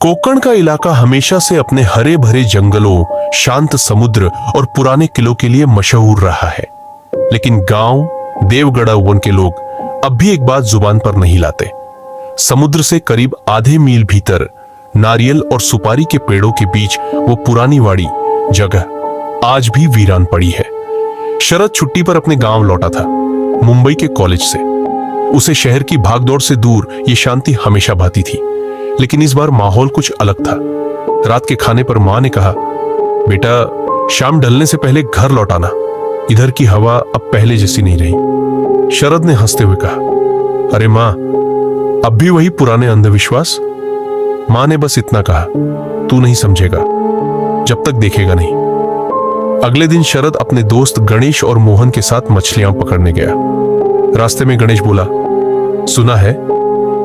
कोकण का इलाका हमेशा से अपने हरे भरे जंगलों, शांत समुद्र और पुराने किलों के लिए मशहूर रहा है। लेकिन गांव देवगढ़ वन के लोग अब भी एक बात जुबान पर नहीं लाते। समुद्र से करीब आधे मील भीतर नारियल और सुपारी के पेड़ों के बीच वो पुरानी वाड़ी जगह आज भी वीरान पड़ी है। शरद छुट्टी पर अपने गांव लौटा था, मुंबई के कॉलेज से। उसे शहर की भागदौड़ से दूर ये शांति हमेशा भाती थी, लेकिन इस बार माहौल कुछ अलग था। रात के खाने पर मां ने कहा, बेटा शाम ढलने से पहले घर लौटाना, इधर की हवा अब पहले जैसी नहीं रही। शरद ने हंसते हुए कहा, अरे मां, अब भी वही पुराने अंधविश्वास? मां ने बस इतना कहा, तू नहीं समझेगा जब तक देखेगा नहीं। अगले दिन शरद अपने दोस्त गणेश और मोहन के साथ मछलियां पकड़ने गया। रास्ते में गणेश बोला, सुना है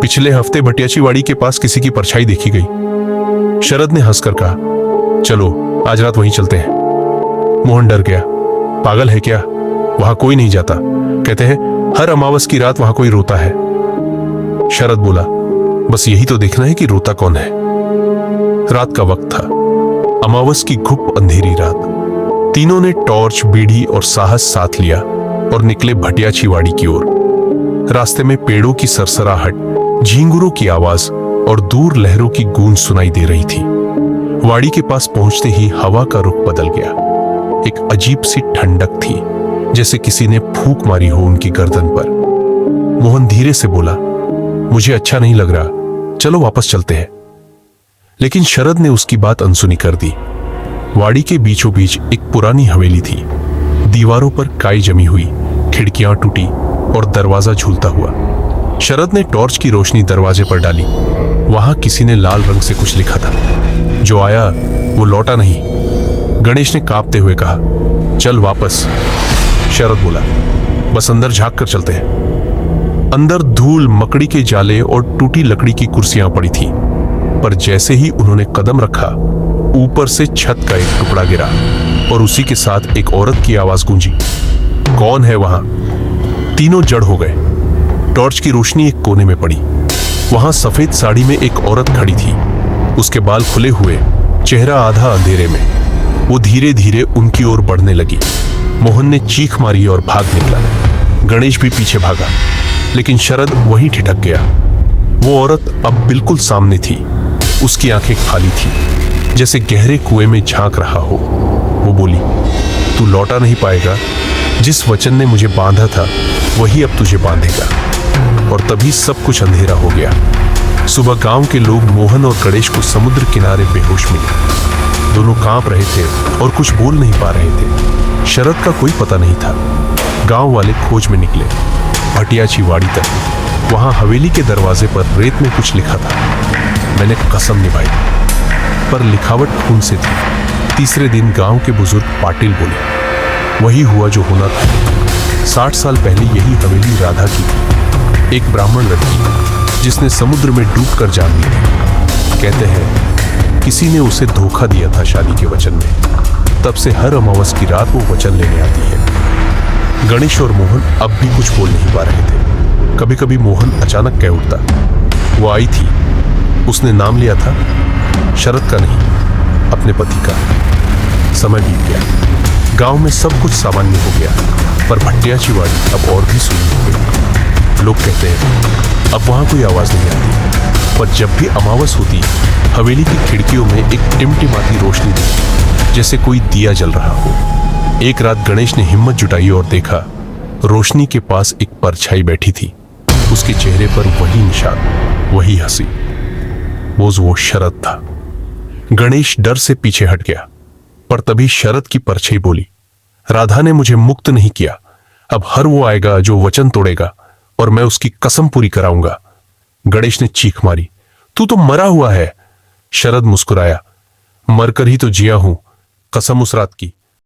पिछले हफ्ते भटियाचीवाड़ी के पास किसी की परछाई देखी गई। शरद ने हंसकर कहा, चलो आज रात वहीं चलते हैं। मोहन डर गया, पागल है क्या, वहां कोई नहीं जाता, कहते हैं हर अमावस की रात वहां कोई रोता है। शरद बोला, बस यही तो देखना है कि रोता कौन है। रात का वक्त था, अमावस की घुप अंधेरी रात। तीनों ने टॉर्च, बीड़ी और साहस साथ लिया और निकले भटियाचीवाड़ी की ओर। रास्ते में पेड़ों की सरसराहट, झींगुरों की आवाज और दूर लहरों की गूंज सुनाई दे रही थी। वाड़ी के पास पहुंचते ही हवा का रुख बदल गया। एक अजीब सी ठंडक थी, जैसे किसी ने फूंक मारी हो उनकी गर्दन पर। मोहन धीरे से बोला, मुझे अच्छा नहीं लग रहा, चलो वापस चलते हैं। लेकिन शरद ने उसकी बात अनसुनी कर दी। वाड़ी के बीचों बीच एक पुरानी हवेली थी। दीवारों पर काई जमी हुई, खिड़कियां टूटी और दरवाजा झूलता हुआ। शरद ने टॉर्च की रोशनी दरवाजे पर डाली। वहां किसी ने लाल रंग से कुछ लिखा था। जो आया वो लौटा नहीं। गणेश ने कांपते हुए कहा, चल वापस। शरद बोला, बस अंदर झांक कर चलते हैं। अंदर धूल, मकड़ी के जाले और टूटी लकड़ी की कुर्सियां पड़ी थी। पर जैसे ही उन्होंने कदम रखा, ऊपर से छत का एक टुकड़ा गिरा और उसी के साथ एक औरत की आवाज गूंजी, कौन है वहां? तीनों जड़ हो गए। टॉर्च की रोशनी एक कोने में पड़ी। वहां सफेद साड़ी में एक औरत खड़ी थी। उसके बाल खुले हुए, चेहरा आधा अंधेरे में। वो धीरे धीरे उनकी ओर बढ़ने लगी। मोहन ने चीख मारी और भाग निकला। गणेश भी पीछे भागा, लेकिन शरद वहीं ठिठक गया। वो औरत अब बिल्कुल सामने थी। उसकी आंखें खाली थी, जैसे गहरे कुएं में झांक रहा हो। वो बोली, तू लौटा नहीं पाएगा। जिस वचन ने मुझे बांधा था वही अब तुझे बांधेगा। और तभी सब कुछ अंधेरा हो गया। सुबह गांव के लोग मोहन और गणेश को समुद्र किनारे बेहोश मिले। दोनों कांप रहे थे और कुछ बोल नहीं पा रहे थे। शरद का कोई पता नहीं था। गांव वाले खोज में निकले भटियाचीवाड़ी तक। वहां हवेली के दरवाजे पर रेत में कुछ लिखा था। मैंने कसम निभाई, पर लिखावट खून से थी। तीसरे दिन गांव के बुजुर्ग पाटिल बोले, वही हुआ जो होना था। 60 साल पहले यही हवेली राधा की थी, एक ब्राह्मण लड़की जिसने समुद्र में डूबकर जान ली थी। कहते हैं किसी ने उसे धोखा दिया था शादी के वचन में। तब से हर अमावस की रात वो वचन लेने आती है। गणेश और मोहन अब भी कुछ बोल नहीं पा रहे थे। कभी कभी मोहन अचानक कह उठता, वो आई थी, उसने नाम लिया था, शरद का नहीं, अपने पति का। समय बीत गया। गांव में सब कुछ सामान्य हो गया, पर भटियाचीवाड़ी अब और भी सुनी हो गई। लोग कहते हैं अब वहां कोई आवाज नहीं आती, पर जब भी अमावस होती, हवेली की खिड़कियों में एक टिमटिमाती रोशनी दिखती, जैसे कोई दिया जल रहा हो। एक रात गणेश ने हिम्मत जुटाई और देखा, रोशनी के पास एक परछाई बैठी थी। उसके चेहरे पर वही निशान, वही हंसी। वो शरद था। गणेश डर से पीछे हट गया, पर तभी शरद की परछाई बोली, राधा ने मुझे मुक्त नहीं किया। अब हर वो आएगा जो वचन तोड़ेगा और मैं उसकी कसम पूरी कराऊंगा। गणेश ने चीख मारी, तू तो मरा हुआ है। शरद मुस्कुराया, मरकर ही तो जिया हूं, कसम उस रात की।